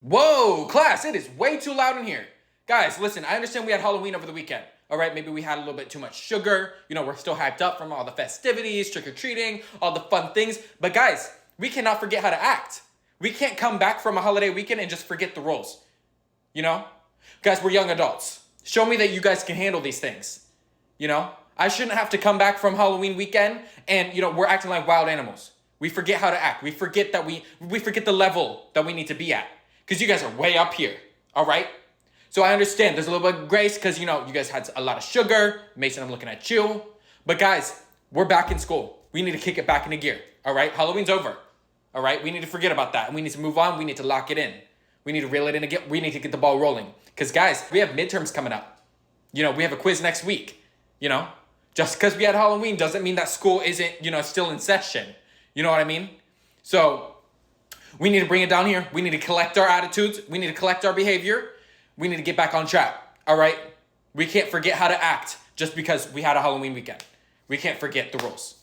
Whoa, class, it is way too loud in here. Guys, listen, I understand we had Halloween over the weekend. All right, maybe we had a little bit too much sugar. You know, we're still hyped up from all the festivities, trick-or-treating, all the fun things. But guys, we cannot forget how to act. We can't come back from a holiday weekend and just forget the roles. You know? Guys, we're young adults. Show me that you guys can handle these things. You know? I shouldn't have to come back from Halloween weekend and, we're acting like wild animals. We forget how to act. We forget that we forget the level that we need to be at. Because you guys are way up here, all right? So I understand there's a little bit of grace because, you guys had a lot of sugar. Mason, I'm looking at you. But guys, we're back in school. We need to kick it back into gear, all right? Halloween's over, all right? We need to forget about that, and we need to move on. We need to lock it in. We need to reel it in again. We need to get the ball rolling. Because, guys, we have midterms coming up. We have a quiz next week, Just because we had Halloween doesn't mean that school isn't, still in session. You know what I mean? So we need to bring it down here. We need to collect our attitudes. We need to collect our behavior. We need to get back on track, all right? We can't forget how to act just because we had a Halloween weekend. We can't forget the rules.